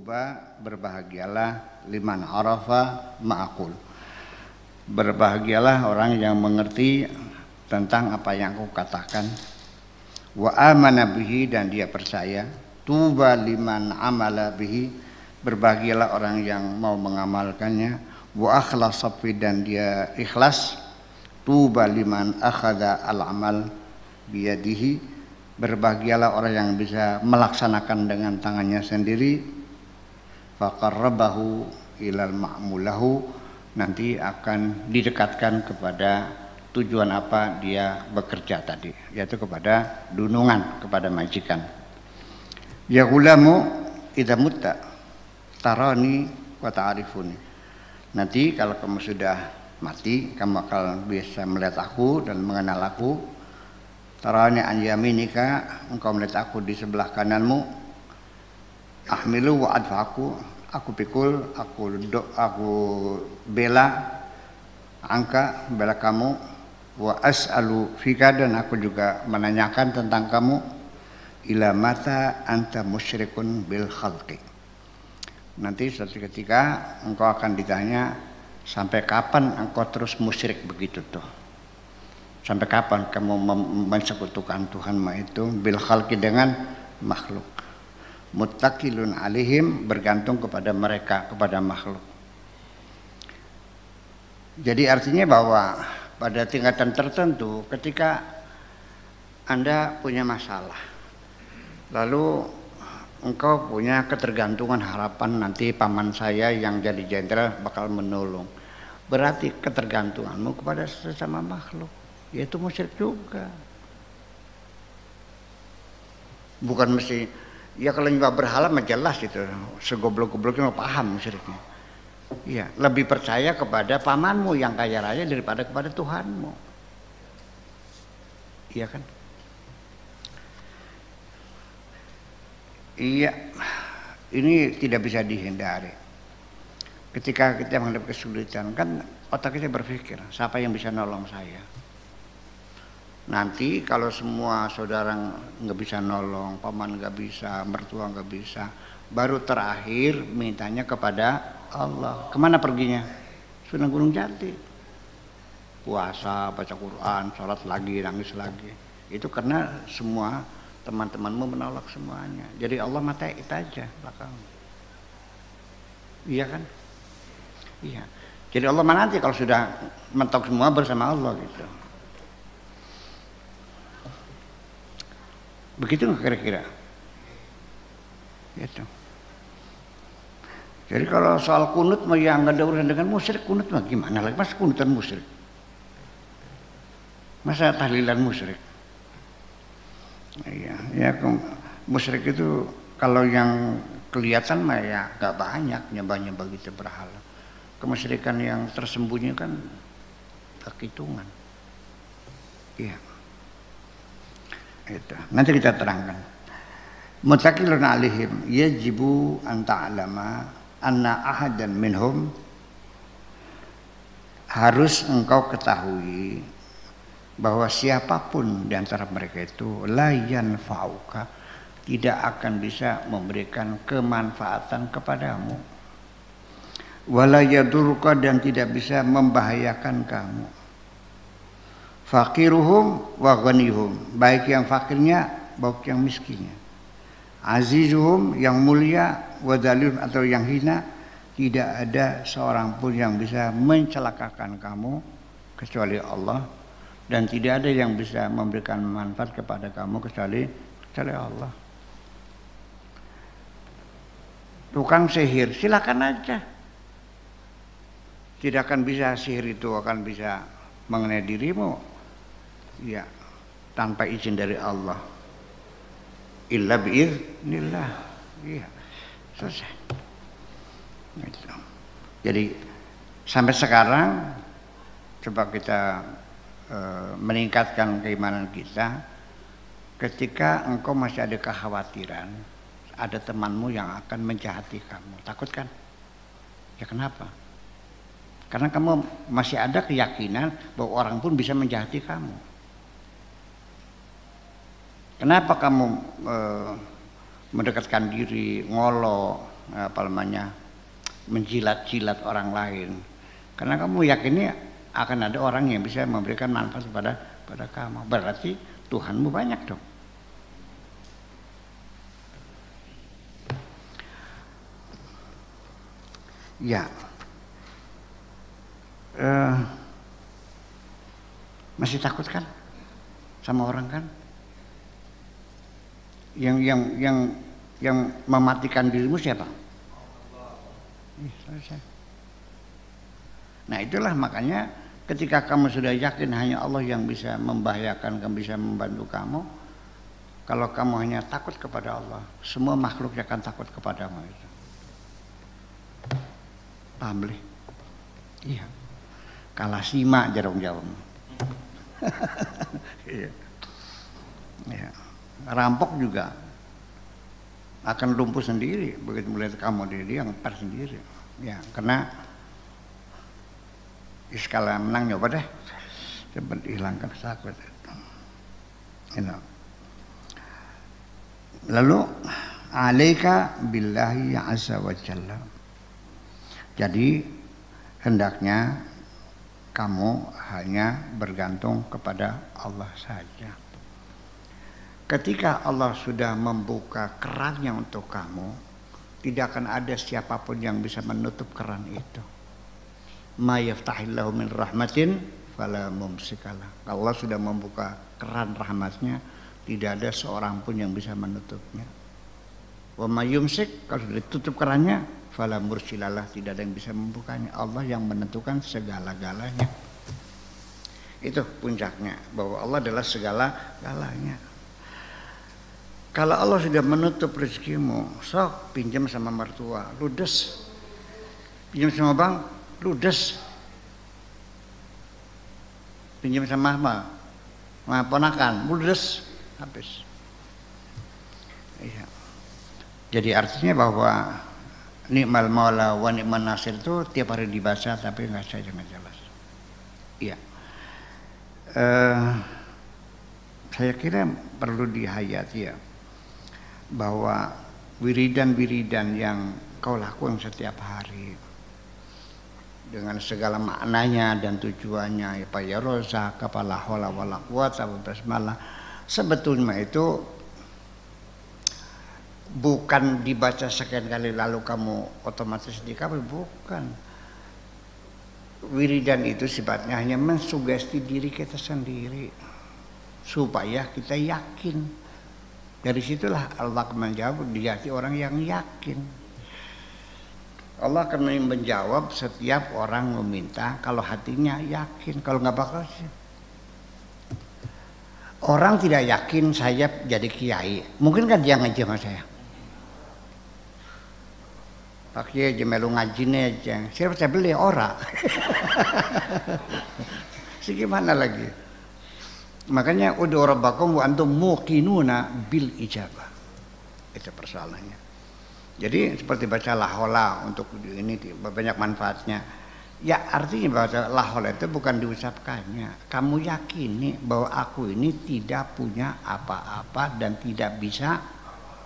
Tuba, berbahagialah liman arafa ma'akul. Berbahagialah orang yang mengerti tentang apa yang aku katakan. Wa amana bihi, dan dia percaya. Tuba liman amala bihi, berbahagialah orang yang mau mengamalkannya. Wa akhlasa fi, dan dia ikhlas. Tuba liman akhadha al-amal biyadihi, berbahagialah orang yang bisa melaksanakan dengan tangannya sendiri. Faqarrabahu ilal ma'mulahu, nanti akan didekatkan kepada tujuan apa dia bekerja tadi, yaitu kepada dunungan, kepada majikan. Ya gulamu idza mutta tarani wa ta'rifuni, nanti kalau kamu sudah mati kamu akan bisa melihat aku dan mengenal aku. Tarani an yaminika, engkau melihat aku di sebelah kananmu. Ahmilu wa adfaku, aku pikul, aku bela angka, bela kamu. Wa as'alu fika, dan aku juga menanyakan tentang kamu. Ila mata anta musyrikun bil khalqi, nanti suatu ketika engkau akan ditanya, sampai kapan engkau terus musyrik begitu tuh, sampai kapan kamu mensekutukan Tuhanmu itu bil khalqi, dengan makhluk. Muttaqilun alaihim, bergantung kepada mereka, kepada makhluk. Jadi artinya bahwa pada tingkatan tertentu ketika Anda punya masalah, lalu engkau punya ketergantungan harapan nanti paman saya yang jadi jenderal bakal menolong, berarti ketergantunganmu kepada sesama makhluk, yaitu musyrik juga. Bukan mesti ya kalau nyembah berhala mah jelas itu, segoblok-gobloknya paham musyriknya. Iya, lebih percaya kepada pamanmu yang kaya raya daripada kepada Tuhanmu. Iya kan? Iya, ini tidak bisa dihindari. Ketika kita menghadapi kesulitan, kan otak kita berpikir, siapa yang bisa nolong saya? Nanti kalau semua saudara nggak bisa nolong, paman nggak bisa, mertua nggak bisa, baru terakhir mintanya kepada Allah. Kemana perginya? Sunan Gunung Jati. Puasa, baca Quran, sholat lagi, nangis lagi. Itu karena semua teman-temanmu menolak semuanya. Jadi Allah mata itu aja belakang. Iya kan? Iya. Jadi Allah mana nanti kalau sudah mentok semua bersama Allah gitu. Begitu kira-kira. Gitu. Jadi kalau soal kunut mah yang nggak ada urusan dengan musyrik, kunut mah gimana lagi? Masa kunutan musyrik? Masa tahlilan musyrik? Iya, ya musyrik itu kalau yang kelihatan mah ya nggak banyak, nyembah-nyembah gitu berhala. Kemusyrikan yang tersembunyi kan tak hitungan. Iya. Itu. Nanti kita terangkan. Muttaqilun alaihim yajibu an ta'lama anna ahadan minhum, harus engkau ketahui bahwa siapapun di antara mereka itu la yanfa'uka, tidak akan bisa memberikan kemanfaatan kepadamu, wala yadurruka, dan tidak bisa membahayakan kamu. Faqiruhum wa ghanihum, baik yang fakirnya baik yang miskinnya. Azizuhum, yang mulia, wa dzalilun, atau yang hina, tidak ada seorang pun yang bisa mencelakakan kamu kecuali Allah, dan tidak ada yang bisa memberikan manfaat kepada kamu kecuali Allah. Tukang sihir silakan aja, tidak akan bisa, sihir itu akan bisa mengenai dirimu ya tanpa izin dari Allah, illa biiznillah. Iya, selesai. Gitu. Jadi sampai sekarang coba kita meningkatkan keimanan kita. Ketika engkau masih ada kekhawatiran ada temanmu yang akan menjahati kamu, takut kan? Ya kenapa? Karena kamu masih ada keyakinan bahwa orang pun bisa menjahati kamu. Kenapa kamu mendekatkan diri, ngolo, apa namanya, menjilat-jilat orang lain. Karena kamu yakinnya akan ada orang yang bisa memberikan manfaat pada kamu. Berarti Tuhanmu banyak dong. Ya. Masih takut kan sama orang kan? Yang mematikan dirimu siapa? Nah itulah makanya ketika kamu sudah yakin hanya Allah yang bisa membahayakan, yang bisa membantu kamu, kalau kamu hanya takut kepada Allah, semua makhluk akan takut kepadamu. Paham boleh? Iya. Kalah simak jarang jawab. Iya. Ya. Rampok juga akan lumpuh sendiri begitu melihat kamu, dia ngepar sendiri. Ya, karena sekali menang nyoba deh, coba hilangkan takut. Lalu alaika billahi azza wa jalla. Jadi hendaknya kamu hanya bergantung kepada Allah saja. Ketika Allah sudah membuka kerannya untuk kamu, tidak akan ada siapapun yang bisa menutup keran itu. Ma yaftahillahu min rahmatin fala mumsikalah. Kalau Allah sudah membuka keran rahmatnya, tidak ada seorang pun yang bisa menutupnya. Wa ma yumsik, kalau sudah ditutup kerannya, fala mursilalah, tidak ada yang bisa membukanya. Allah yang menentukan segala-galanya. Itu puncaknya, bahwa Allah adalah segala-galanya. Kalau Allah sudah menutup rezekimu, sok pinjam sama mertua, ludes. Pinjam sama bank, ludes. Pinjam sama ponakan, ludes, habis. Iya. Jadi artinya bahwa nikmal maula wa ni'man nasir itu tiap hari dibaca tapi nggak saja nggak jelas. Iya. Saya kira perlu dihayati ya, bahwa wiridan-wiridan yang kau lakukan setiap hari dengan segala maknanya dan tujuannya, ya rozak, la haula wala quwata illa billah, sebetulnya itu bukan dibaca sekian kali lalu kamu otomatis dikabul, bukan. Wiridan itu sifatnya hanya mensugesti diri kita sendiri supaya kita yakin. Dari situlah Allah menjawab di hati orang yang yakin. Allah akan menjawab setiap orang meminta kalau hatinya yakin. Kalau nggak bakal sih. Orang tidak yakin saya jadi kiai, mungkin kan dia ngaji sama saya. Pak Kiai aja melu ngajine aja, siapa saya beli ora. Si gimana lagi? Makanya ud'u rabbakum wa antum muqinuna bil ijabah. Itu persoalannya. Jadi seperti baca la haula untuk ini banyak manfaatnya. Ya artinya bahwa la haula itu bukan diucapkannya. Kamu yakini bahwa aku ini tidak punya apa-apa dan tidak bisa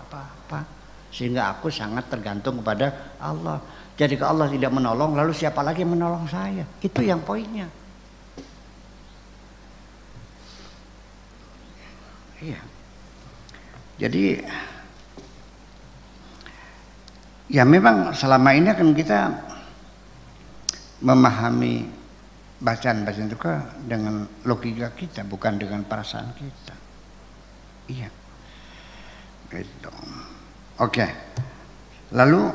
apa-apa. Sehingga aku sangat tergantung kepada Allah. Jadi kalau Allah tidak menolong, lalu siapa lagi yang menolong saya? Itu yang poinnya. Iya. Jadi ya memang selama ini kan kita memahami bacaan-bacaan itu dengan logika kita, bukan dengan perasaan kita. Iya. Gitu. Oke. Lalu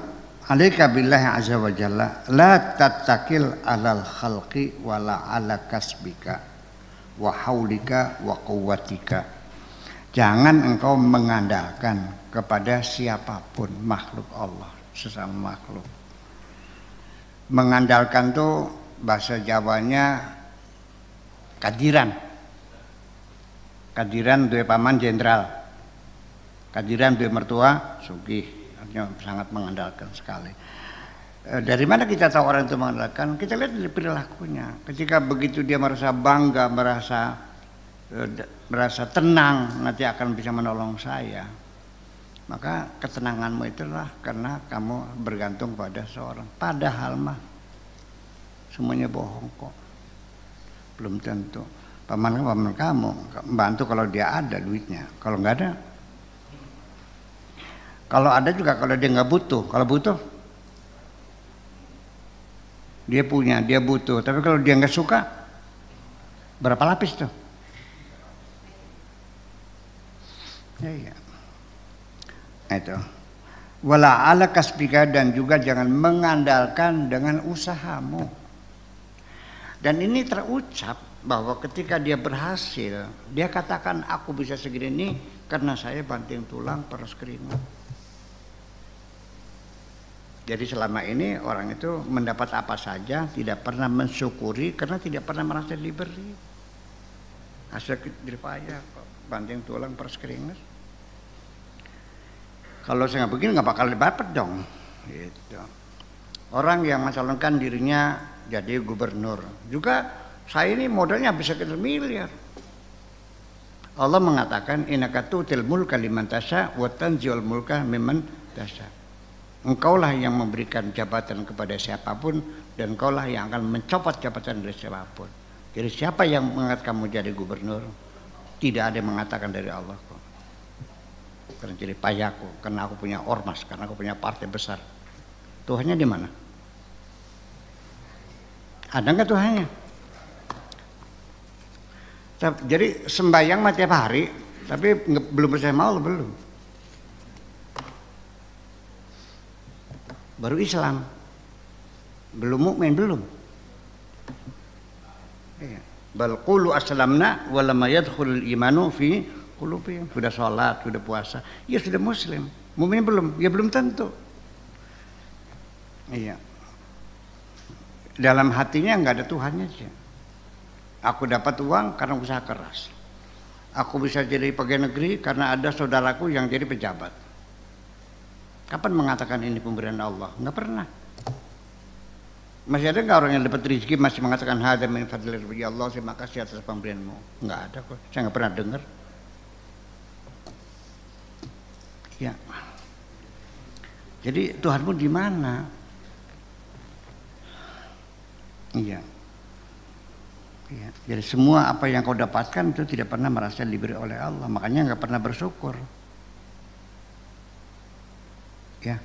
alaika billahi azza wa jalla la tattakil alal khalqi wala ala kasbika wa haulika wa quwwatika. Jangan engkau mengandalkan kepada siapapun makhluk Allah, sesama makhluk. Mengandalkan tuh bahasa Jawanya kadiran. Kadiran duwe paman jenderal. Kadiran duwe mertua sugih, artinya sangat mengandalkan sekali. Dari mana kita tahu orang itu mengandalkan? Kita lihat dari perilakunya. Ketika begitu dia merasa bangga, merasa tenang, nanti akan bisa menolong saya. maka ketenanganmu itulah karena kamu bergantung pada seorang. Padahal mah semuanya bohong kok. Belum tentu. Paman kamu bantu kalau dia ada duitnya. Kalau nggak ada, kalau ada juga kalau dia nggak butuh. Kalau butuh, dia punya, dia butuh. Tapi kalau dia nggak suka, berapa lapis tuh? Ya, iya. Itu. Wala ala kasbika, dan juga jangan mengandalkan dengan usahamu. Dan ini terucap bahwa ketika dia berhasil, dia katakan aku bisa segini ini karena saya banting tulang peras keringat. Jadi selama ini orang itu mendapat apa saja tidak pernah mensyukuri karena tidak pernah merasa diberi. Hasil jeripaya kok banting tulang peras keringat. Kalau saya nggak begini nggak bakal dapat dong. Gitu. Orang yang mencalonkan dirinya jadi gubernur juga, saya ini modalnya bisa sekitar miliar. Allah mengatakan innaka tu'til mulka liman tasya wa tanzi'ul mulka mimman tasya. Engkaulah yang memberikan jabatan kepada siapapun dan engkaulah yang akan mencopot jabatan dari siapapun. Jadi siapa yang mengangkat kamu jadi gubernur? Tidak ada yang mengatakan dari Allah kok. Karena jadi payaku, karena aku punya ormas, karena aku punya partai besar. Tuhannya di mana? Ada nggak Tuhannya? Jadi sembahyang mah tiap hari, tapi belum percaya maul belum. Baru Islam, belum mukmin belum. Bal qulu aslamna wa lam yadkhulul imanu fi qulubihim. Sudah sholat, sudah puasa, ya sudah muslim. Mukmin belum? Ya belum tentu. Iya. Dalam hatinya nggak ada Tuhannya sih. Aku dapat uang karena usaha keras. Aku bisa jadi pegawai negeri karena ada saudaraku yang jadi pejabat. Kapan mengatakan ini pemberian Allah? Nggak pernah. Masih ada nggak orang yang dapat rezeki masih mengatakan hadza min fadli rabbi Allah, terima kasih atas pemberianmu? Nggak ada kok. Saya nggak pernah dengar. Ya. Jadi Tuhanmu di mana? Iya. Ya, jadi semua apa yang kau dapatkan itu tidak pernah merasa diberi oleh Allah, makanya nggak pernah bersyukur. Ya,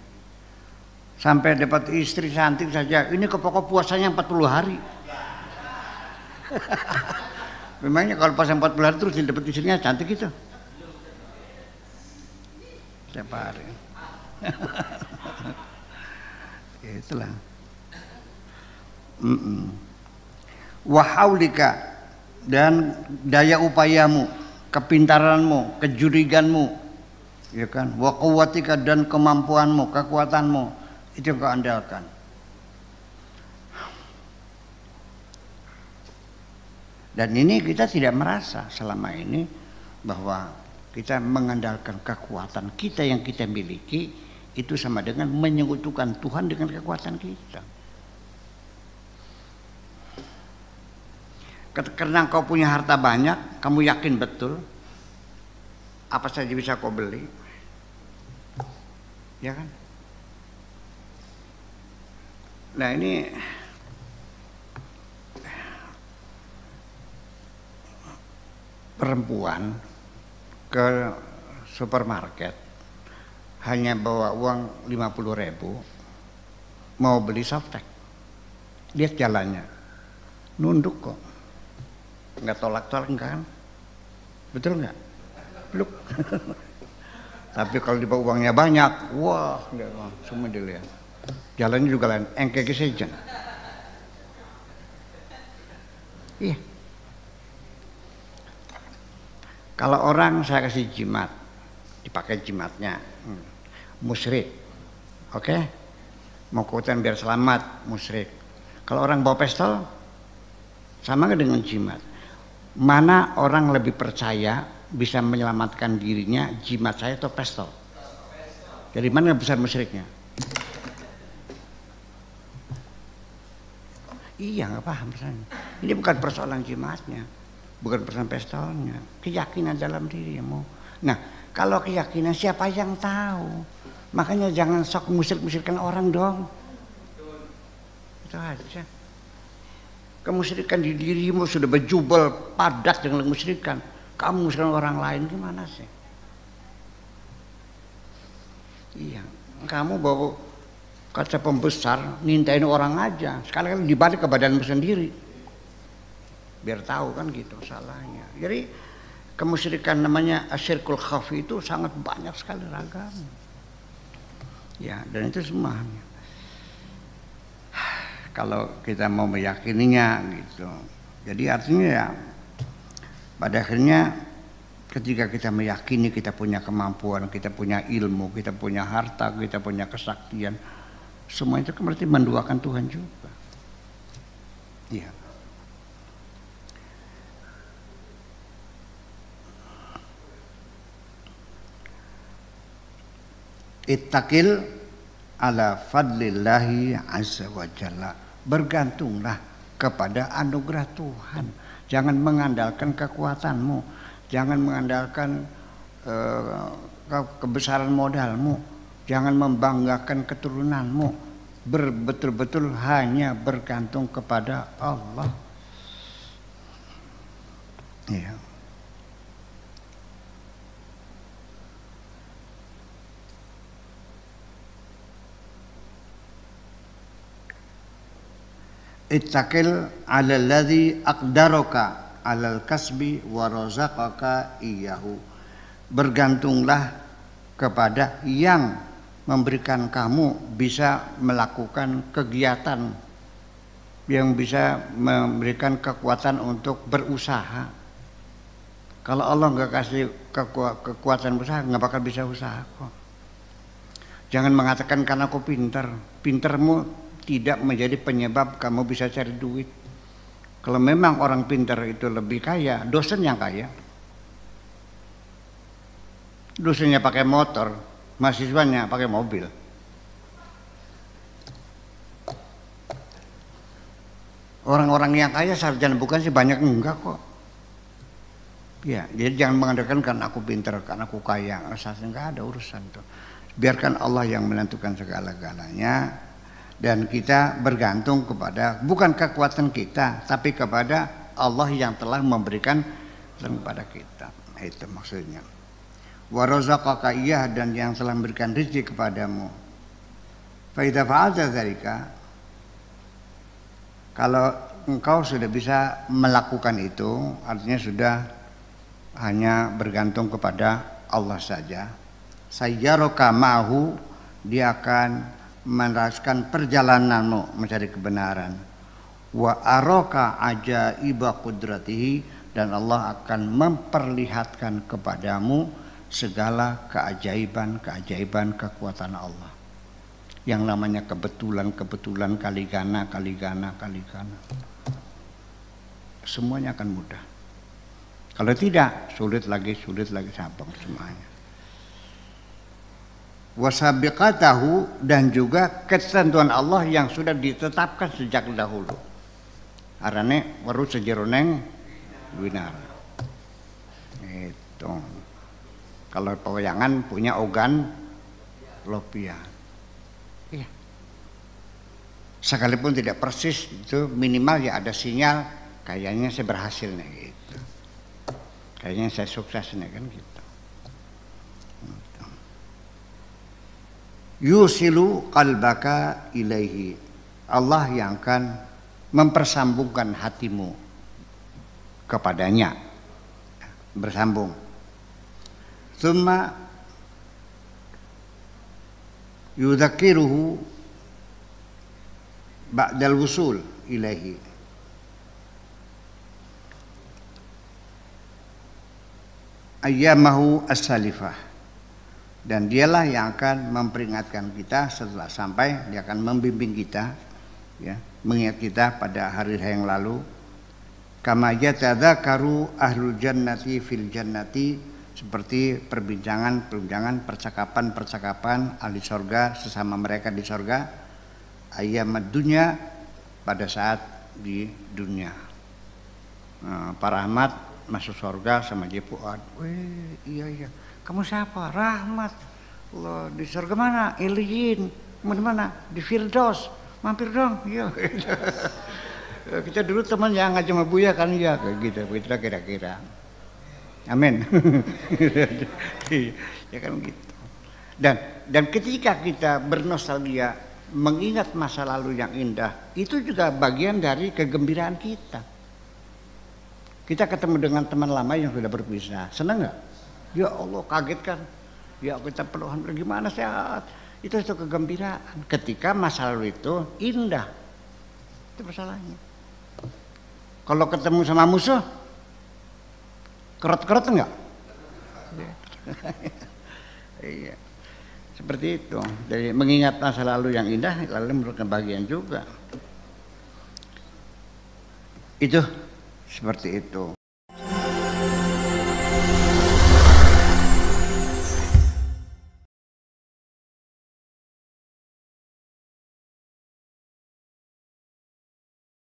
sampai dapat istri cantik saja, ini ke pokok puasanya 40 hari. Memangnya kalau pas 40 hari terus dapat istrinya cantik itu? Setiap hari. Ya, itulah. Wahaulika, dan daya upayamu, kepintaranmu, kejuriganmu, ya kan? Wa quwwatika, dan kemampuanmu, kekuatanmu, itu yang kau andalkan. Dan ini kita tidak merasa selama ini bahwa kita mengandalkan kekuatan kita yang kita miliki itu sama dengan menyekutukan Tuhan dengan kekuatan kita. Karena kau punya harta banyak, kamu yakin betul apa saja bisa kau beli, ya kan? Nah ini perempuan ke supermarket hanya bawa uang 50.000 mau beli softtek, lihat jalannya nunduk kok. Nggak tolak-tolak kan? Betul nggak? Belum. Tapi kalau dibawa uangnya banyak, wah, semua dilihat. Jalannya juga lain, engkeke saja. Iya. Kalau orang saya kasih jimat, dipakai jimatnya, musyrik, oke? Mau kuatan biar selamat, musyrik. Kalau orang bawa pistol, sama nggak dengan jimat? Mana orang lebih percaya bisa menyelamatkan dirinya, jimat saya atau pistol? Dari mana besar musyriknya? Iya, nggak paham misalnya. Ini bukan persoalan jimatnya, bukan persoalan pistolnya, keyakinan dalam dirimu. Nah, Kalau keyakinan siapa yang tahu? Makanya jangan sok musyrik-musyrikan orang dong. Itu aja. Kemusyrikan di dirimu sudah berjubel padat dengan kemusyrikan. Kamu musyrikan orang lain gimana sih? Iya, kamu bawa kaca pembesar, nintain orang aja. Sekali-kali dibalik ke badanmu sendiri. Biar tahu kan gitu salahnya. Jadi kemusyrikan namanya asyirkul khafi itu sangat banyak sekali ragam. Ya, dan itu semuanya. Kalau kita mau meyakininya gitu. Jadi artinya ya pada akhirnya ketika kita meyakini kita punya kemampuan, kita punya ilmu, kita punya harta, kita punya kesaktian, semua itu berarti menduakan Tuhan juga. Iya. Ittaqil ala fadlillahi azza wa jalla. Bergantunglah kepada anugerah Tuhan. Jangan mengandalkan kekuatanmu, jangan mengandalkan kebesaran modalmu, jangan membanggakan keturunanmu. Betul-betul hanya bergantung kepada Allah. Ya. Ittaqil 'alal ladzi aqdaraka 'alal kasbi wa razaqaka iyyahu. Bergantunglah kepada yang memberikan kamu bisa melakukan kegiatan, yang bisa memberikan kekuatan untuk berusaha. Kalau Allah nggak kasih kekuatan usaha, nggak bakal bisa usaha kok. Jangan mengatakan karena aku pintar. Pintermu tidak menjadi penyebab kamu bisa cari duit. Kalau memang orang pintar itu lebih kaya, dosen yang kaya. Dosennya pakai motor, mahasiswanya pakai mobil. Orang-orang yang kaya sarjana bukan sih banyak enggak kok. Ya, jadi jangan mengandalkan karena aku pintar, karena aku kaya. Asasnya enggak ada urusan tuh. Biarkan Allah yang menentukan segala-galanya. Dan kita bergantung kepada bukan kekuatan kita, tapi kepada Allah yang telah memberikan kepada kita. Itu maksudnya. Wa razaqaka iyyah, dan yang telah memberikan rezeki kepadamu. Fa idza fa'alta dzalika, kalau engkau sudah bisa melakukan itu, artinya sudah hanya bergantung kepada Allah saja. Sayyaraka ma'hu, dia akan meneruskan perjalananmu mencari kebenaran. Wa araka ajaiba qudratihi, dan Allah akan memperlihatkan kepadamu segala keajaiban-keajaiban kekuatan Allah. Yang namanya kebetulan kaligana. Semuanya akan mudah. Kalau tidak, sulit lagi sabang semuanya. Wasabiqatahu, dan juga ketentuan Allah yang sudah ditetapkan sejak dahulu. Arane waru sejeroneng winar. Itu. Kalau pewayangan punya ogan lopia. Iya. Sekalipun tidak persis, itu minimal ya ada sinyal kayaknya saya berhasil nih gitu. Kayaknya saya sukses nih kan gitu. Yusilu qalbaka ilaihi, Allah yang akan mempersambungkan hatimu kepadanya, bersambung. Tsumma yudzakiruhu ba'dal wusul ilaihi, ayyamahu as-salifah, dan dialah yang akan memperingatkan kita setelah sampai. Dia akan membimbing kita, ya, mengingat kita pada hari yang lalu. Kama yatadzakaru ahlul jannati fil jannati, seperti perbincangan, percakapan ahli sorga sesama mereka di sorga. Ayyamad dunya, pada saat di dunia. Nah, Pak Rahmat masuk sorga sama Ji Fuad. Iya. Kamu siapa? Rahmat. Allah, di surga mana? Iliyin. Mau di mana? Di Firdaus. Mampir dong. Iya. Kita dulu teman yang ngaji sama Buya kan ya kayak gitu. Begitu kira-kira. Amin. Ya kan gitu. Dan ketika kita bernostalgia, mengingat masa lalu yang indah, itu juga bagian dari kegembiraan kita. Kita ketemu dengan teman lama yang sudah berpisah, senang nggak? Ya Allah, kaget kan? Ya kita peluhan gimana sehat? Itu kegembiraan. Ketika masa lalu itu indah, itu masalahnya. Kalau ketemu sama musuh, kerot-kerot enggak? Iya. Seperti itu. Jadi mengingat masa lalu yang indah lalu merupakan bagian juga. Itu seperti itu.